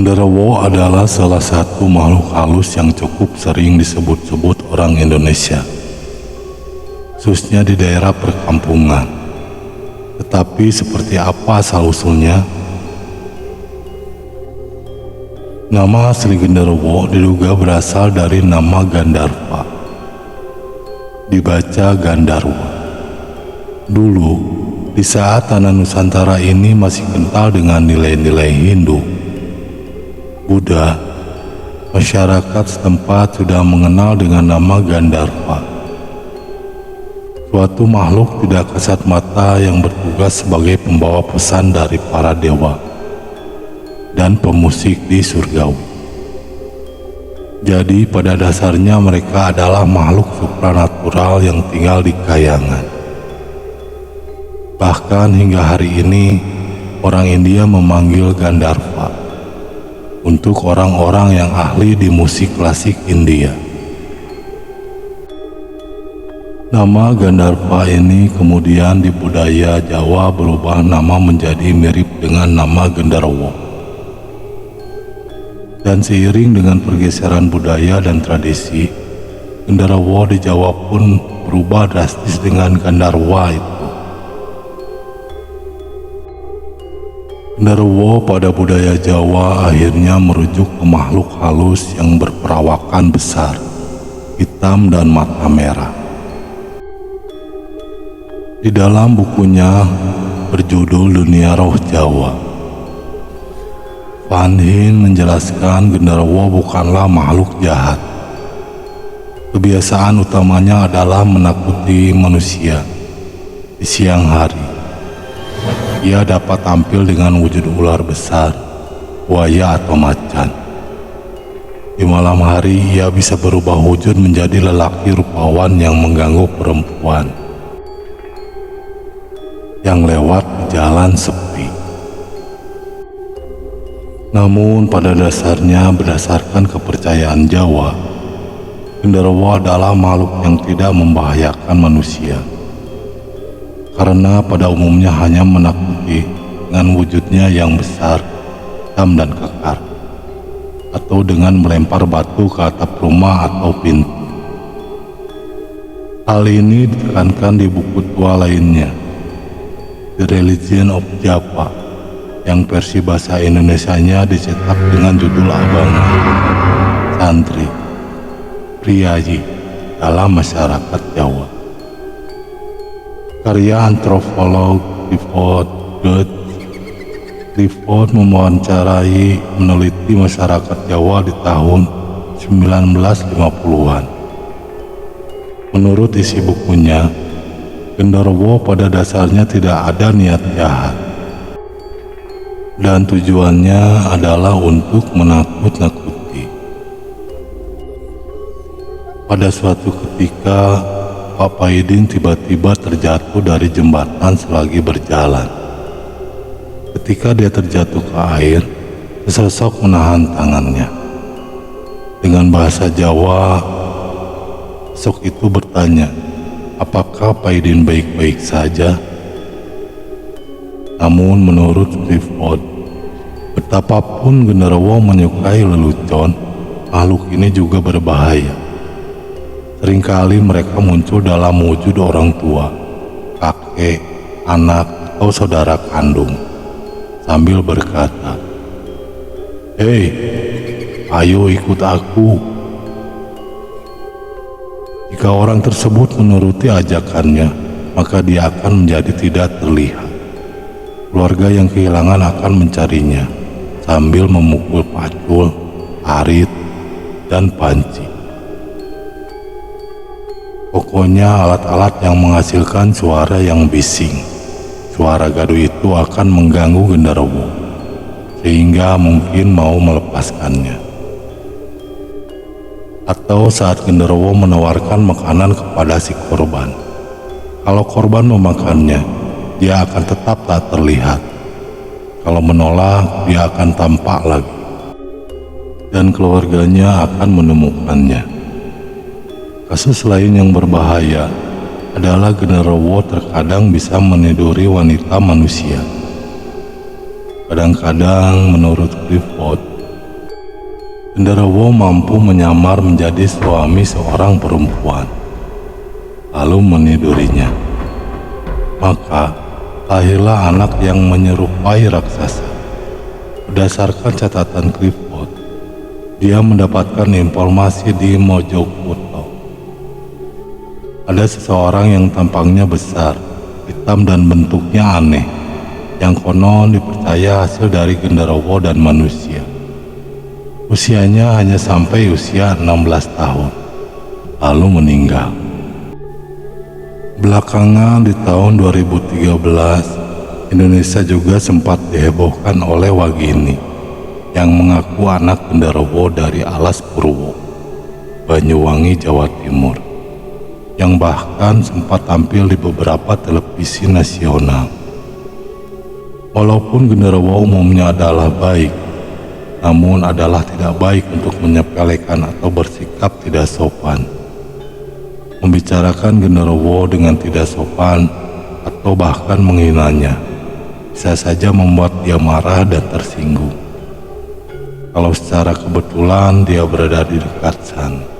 Genderuwo adalah salah satu makhluk halus yang cukup sering disebut-sebut orang Indonesia, khususnya di daerah perkampungan. Tetapi seperti apa asal-usulnya? Nama asli genderuwo diduga berasal dari nama Gandarva, dibaca Gandarwa. Dulu, di saat tanah Nusantara ini masih kental dengan nilai-nilai Hindu, Buddha, masyarakat setempat sudah mengenal dengan nama Gandarva, suatu makhluk tidak kasat mata yang bertugas sebagai pembawa pesan dari para dewa dan pemusik di surgawi. Jadi pada dasarnya mereka adalah makhluk supranatural yang tinggal di kayangan. Bahkan hingga hari ini orang India memanggil Gandarva untuk orang-orang yang ahli di musik klasik India. Nama Gandarva ini kemudian di budaya Jawa berubah nama menjadi mirip dengan nama genderuwo. Dan seiring dengan pergeseran budaya dan tradisi, genderuwo di Jawa pun berubah drastis dengan Gandarwa itu. Genderuwo pada budaya Jawa akhirnya merujuk ke makhluk halus yang berperawakan besar, hitam dan mata merah. Di dalam bukunya berjudul Dunia Roh Jawa, Van Hien menjelaskan genderuwo bukanlah makhluk jahat. Kebiasaan utamanya adalah menakuti manusia di siang hari. Ia dapat tampil dengan wujud ular besar, buaya atau macan. Di malam hari ia bisa berubah wujud menjadi lelaki rupawan yang mengganggu perempuan yang lewat di jalan sepi. Namun pada dasarnya berdasarkan kepercayaan Jawa, genderuwo adalah makhluk yang tidak membahayakan manusia, karena pada umumnya hanya menakuti dengan wujudnya yang besar, hitam dan kekar, atau dengan melempar batu ke atap rumah atau pintu. Hal ini ditekankan di buku tua lainnya, The Religion of Java, yang versi bahasa Indonesianya dicetak dengan judul Abangan, Santri, Priyayi dalam Masyarakat Jawa. Karya antropolog Clifford Geertz. Clifford mewawancarai meneliti masyarakat Jawa di tahun 1950-an. Menurut isi bukunya, genderuwo pada dasarnya tidak ada niat jahat, dan tujuannya adalah untuk menakut-nakuti. Pada suatu ketika, Pak Paidin tiba-tiba terjatuh dari jembatan selagi berjalan. Ketika dia terjatuh ke air, sesosok menahan tangannya. Dengan bahasa Jawa, sosok itu bertanya, apakah Paidin baik-baik saja? Namun menurut Clifford, betapapun genderuwo menyukai lelucon, makhluk ini juga berbahaya. Seringkali mereka muncul dalam wujud orang tua, kakek, anak, atau saudara kandung, sambil berkata, "Hei, ayo ikut aku." Jika orang tersebut menuruti ajakannya, maka dia akan menjadi tidak terlihat. Keluarga yang kehilangan akan mencarinya, sambil memukul pacul, arit, dan panci. Pokoknya alat-alat yang menghasilkan suara yang bising. Suara gaduh itu akan mengganggu genderuwo, sehingga mungkin mau melepaskannya. Atau saat genderuwo menawarkan makanan kepada si korban. Kalau korban memakannya, dia akan tetap tak terlihat. Kalau menolak, dia akan tampak lagi, dan keluarganya akan menemukannya. Kasus lain yang berbahaya adalah genderuwo terkadang bisa meniduri wanita manusia. Kadang-kadang menurut Clifford, Genderuwo mampu menyamar menjadi suami seorang perempuan, lalu menidurinya. Maka lahirlah anak yang menyerupai raksasa. Berdasarkan catatan Clifford, dia mendapatkan informasi di Mojokerto. Ada seseorang yang tampangnya besar, hitam dan bentuknya aneh, yang konon dipercaya hasil dari genderuwo dan manusia. Usianya hanya sampai usia 16 tahun, lalu meninggal. Belakangan di tahun 2013, Indonesia juga sempat dihebohkan oleh Wagini yang mengaku anak genderuwo dari Alas Purwo, Banyuwangi, Jawa Timur, yang bahkan sempat tampil di beberapa televisi nasional. Walaupun genderuwo umumnya adalah baik, namun adalah tidak baik untuk menyepelekan atau bersikap tidak sopan. Membicarakan genderuwo dengan tidak sopan atau bahkan menghinanya bisa saja membuat dia marah dan tersinggung. Kalau secara kebetulan dia berada di dekat sana.